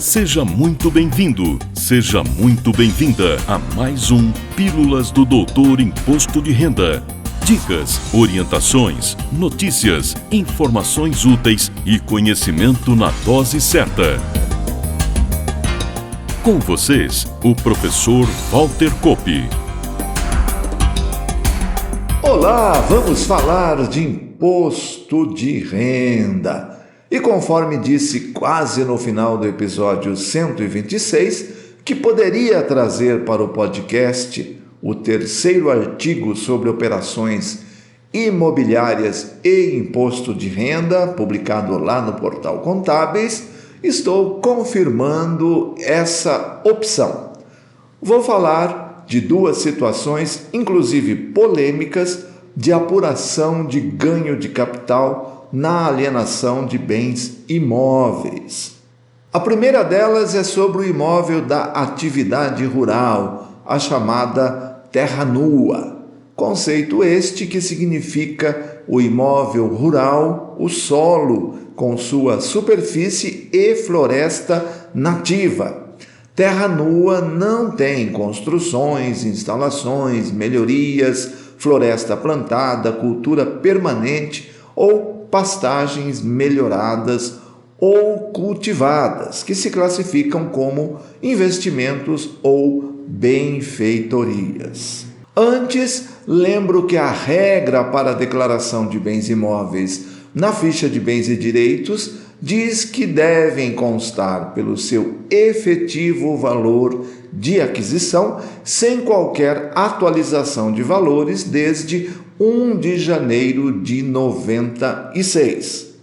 Seja muito bem-vindo, seja muito bem-vinda a mais um Pílulas do Doutor Imposto de Renda. Dicas, orientações, notícias, informações úteis e conhecimento na dose certa. Com vocês, o professor Walter Coppi. Olá, vamos falar de imposto de renda. E conforme disse quase no final do episódio 126, que poderia trazer para o podcast o terceiro artigo sobre operações imobiliárias e imposto de renda, publicado lá no Portal Contábeis, estou confirmando essa opção. Vou falar de duas situações, inclusive polêmicas, de apuração de ganho de capital na alienação de bens imóveis. A primeira delas é sobre o imóvel da atividade rural, a chamada terra nua. Conceito este que significa o imóvel rural, o solo, com sua superfície e floresta nativa. Terra nua não tem construções, instalações, melhorias, floresta plantada, cultura permanente ou pastagens melhoradas ou cultivadas, que se classificam como investimentos ou benfeitorias. Antes, lembro que a regra para a declaração de bens imóveis na ficha de bens e direitos diz que devem constar pelo seu efetivo valor de aquisição, sem qualquer atualização de valores desde 1 de janeiro de 96.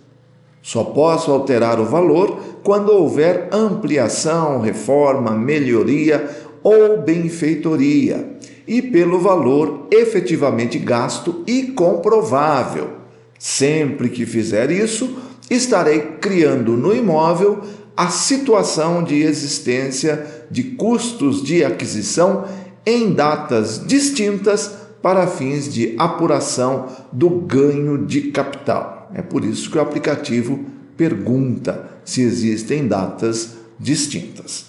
Só posso alterar o valor quando houver ampliação, reforma, melhoria ou benfeitoria, e pelo valor efetivamente gasto e comprovável. Sempre que fizer isso, estarei criando no imóvel a situação de existência de custos de aquisição em datas distintas para fins de apuração do ganho de capital. É por isso que o aplicativo pergunta se existem datas distintas.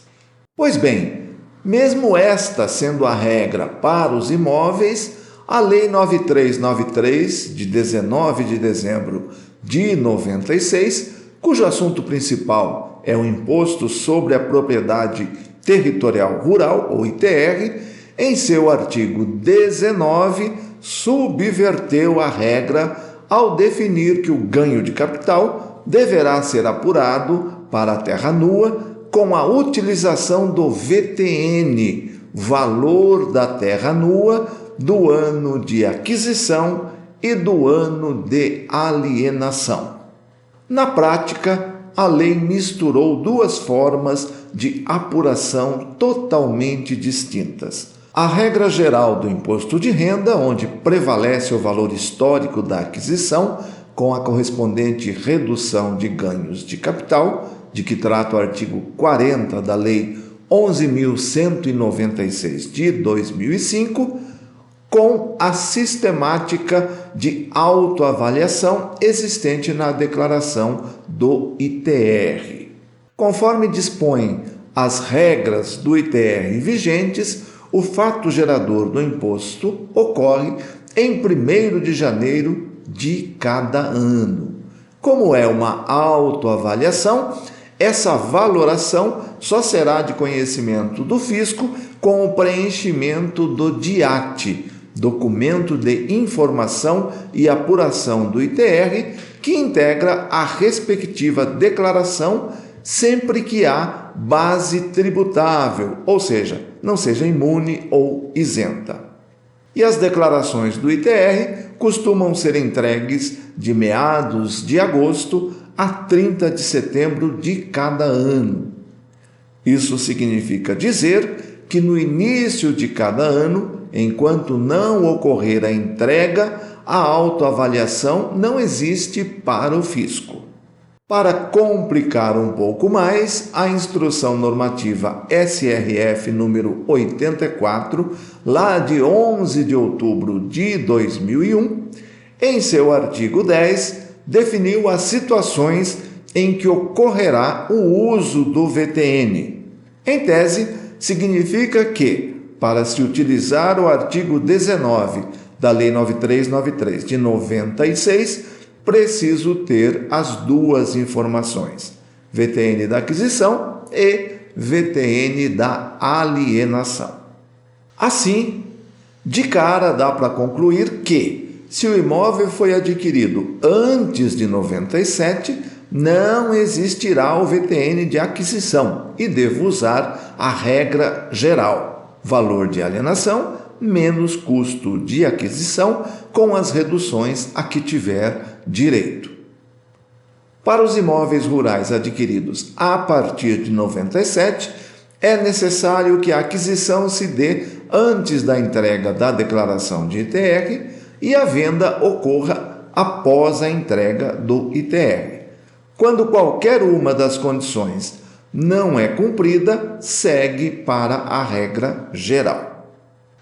Pois bem, mesmo esta sendo a regra para os imóveis, a Lei 9393, de 19 de dezembro de 96, cujo assunto principal é o Imposto sobre a Propriedade Territorial Rural, ou ITR, em seu artigo 19, subverteu a regra ao definir que o ganho de capital deverá ser apurado para a terra nua com a utilização do VTN, valor da terra nua, do ano de aquisição e do ano de alienação. Na prática, a lei misturou duas formas de apuração totalmente distintas. A regra geral do imposto de renda, onde prevalece o valor histórico da aquisição, com a correspondente redução de ganhos de capital, de que trata o artigo 40 da Lei 11.196 de 2005, com a sistemática de autoavaliação existente na declaração do ITR. Conforme dispõem as regras do ITR vigentes, o fato gerador do imposto ocorre em 1º de janeiro de cada ano. Como é uma autoavaliação, essa valoração só será de conhecimento do fisco com o preenchimento do DIAT, Documento de Informação e Apuração do ITR, que integra a respectiva declaração sempre que há base tributável, ou seja, não seja imune ou isenta. E as declarações do ITR costumam ser entregues de meados de agosto a 30 de setembro de cada ano. Isso significa dizer que no início de cada ano, enquanto não ocorrer a entrega, a autoavaliação não existe para o fisco. Para complicar um pouco mais, a Instrução Normativa SRF número 84, lá de 11 de outubro de 2001, em seu artigo 10, definiu as situações em que ocorrerá o uso do VTN. Em tese, significa que, para se utilizar o artigo 19 da Lei 9393 de 96, preciso ter as duas informações: VTN da aquisição e VTN da alienação. Assim, de cara dá para concluir que, se o imóvel foi adquirido antes de 97, não existirá o VTN de aquisição e devo usar a regra geral: valor de alienação menos custo de aquisição, com as reduções a que tiver direito. Para os imóveis rurais adquiridos a partir de 97, é necessário que a aquisição se dê antes da entrega da declaração de ITR e a venda ocorra após a entrega do ITR. Quando qualquer uma das condições não é cumprida, segue para a regra geral.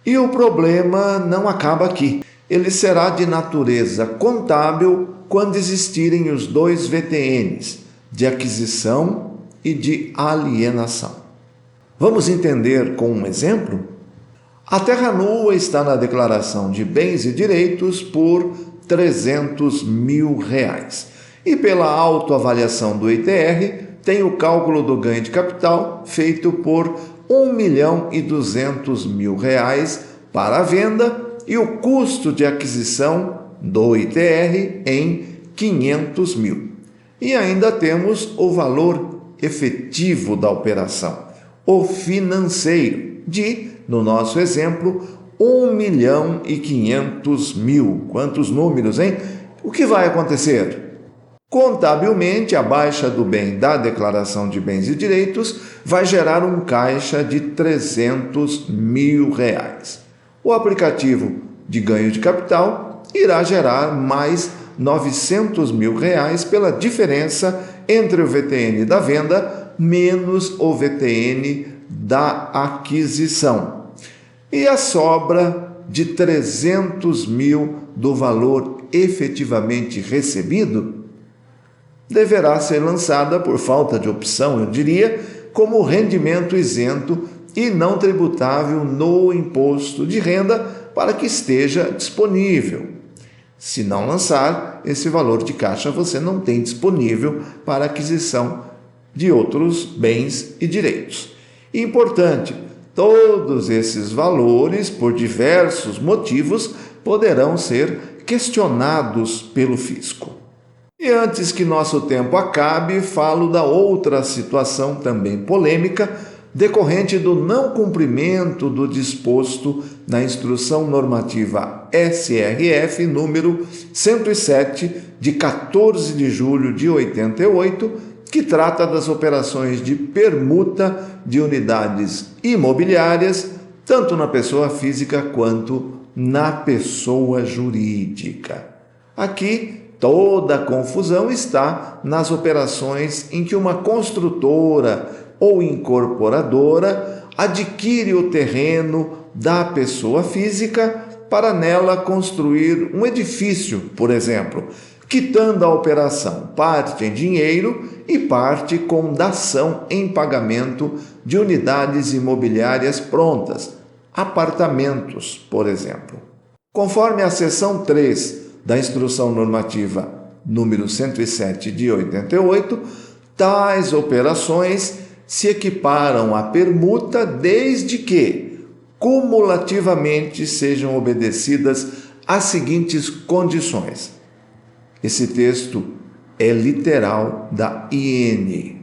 E o problema não acaba aqui. Ele será de natureza contábil quando existirem os dois VTNs, de aquisição e de alienação. Vamos entender com um exemplo? A terra nua está na declaração de bens e direitos por R$300 mil. E pela autoavaliação do ITR, tem o cálculo do ganho de capital feito por R$1.200.000 para a venda e o custo de aquisição do ITR em R$500 mil. E ainda temos o valor efetivo da operação, o financeiro, de, no nosso exemplo, R$1.500.000. Quantos números, hein? O que vai acontecer? Contabilmente, a baixa do bem da declaração de bens e direitos vai gerar um caixa de R$300 mil. O aplicativo de ganho de capital irá gerar mais R$900 mil pela diferença entre o VTN da venda menos o VTN da aquisição. E a sobra de R$300 mil do valor efetivamente recebido deverá ser lançada, por falta de opção, eu diria, como rendimento isento e não tributável no imposto de renda para que esteja disponível. Se não lançar, esse valor de caixa você não tem disponível para aquisição de outros bens e direitos. E importante, todos esses valores, por diversos motivos, poderão ser questionados pelo fisco. E antes que nosso tempo acabe, falo da outra situação também polêmica, decorrente do não cumprimento do disposto na Instrução Normativa SRF número 107, de 14 de julho de 88, que trata das operações de permuta de unidades imobiliárias, tanto na pessoa física quanto na pessoa jurídica. Aqui, toda a confusão está nas operações em que uma construtora ou incorporadora adquire o terreno da pessoa física para nela construir um edifício, por exemplo, quitando a operação parte em dinheiro e parte com dação em pagamento de unidades imobiliárias prontas, apartamentos, por exemplo. Conforme a seção 3 da Instrução Normativa número 107 de 88, tais operações se equiparam à permuta desde que, cumulativamente, sejam obedecidas as seguintes condições. Esse texto é literal da IN.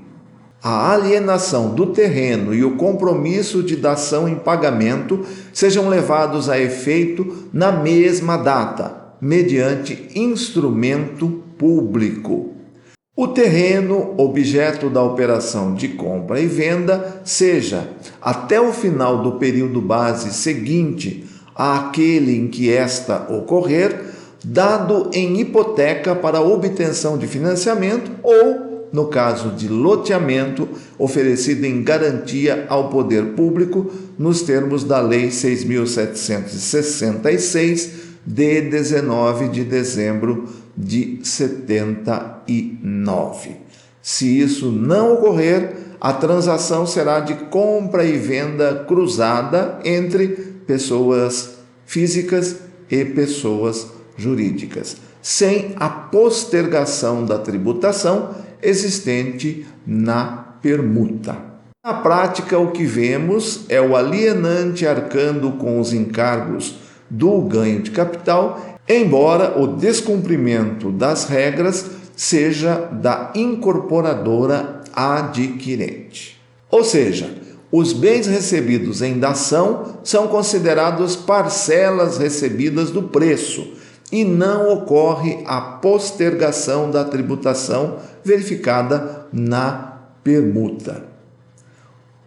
A alienação do terreno e o compromisso de dação em pagamento sejam levados a efeito na mesma data, mediante instrumento público. O terreno, objeto da operação de compra e venda, seja, até o final do período base seguinte àquele em que esta ocorrer, dado em hipoteca para obtenção de financiamento ou, no caso de loteamento, oferecido em garantia ao poder público nos termos da Lei 6.766, de 19 de dezembro de 79. Se isso não ocorrer, a transação será de compra e venda cruzada entre pessoas físicas e pessoas jurídicas, sem a postergação da tributação existente na permuta. Na prática, o que vemos é o alienante arcando com os encargos do ganho de capital, embora o descumprimento das regras seja da incorporadora adquirente. Ou seja, os bens recebidos em dação são considerados parcelas recebidas do preço e não ocorre a postergação da tributação verificada na permuta.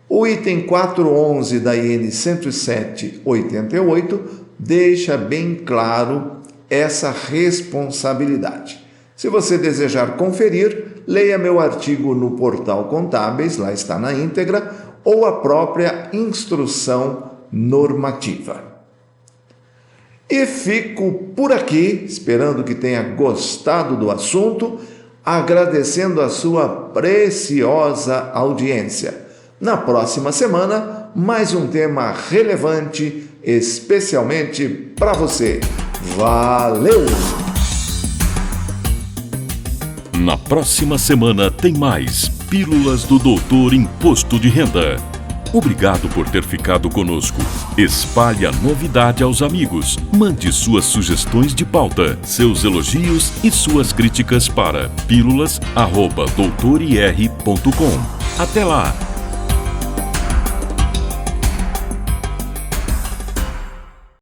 O item 411 da IN 107/88 deixa bem claro essa responsabilidade. Se você desejar conferir, leia meu artigo no portal Contábeis, lá está na íntegra, ou a própria instrução normativa. E fico por aqui, esperando que tenha gostado do assunto, agradecendo a sua preciosa audiência. Na próxima semana, mais um tema relevante, especialmente para você. Valeu! Na próxima semana tem mais Pílulas do Doutor Imposto de Renda. Obrigado por ter ficado conosco. Espalhe a novidade aos amigos. Mande suas sugestões de pauta, seus elogios e suas críticas para pílulas@doutorir.com. Até lá!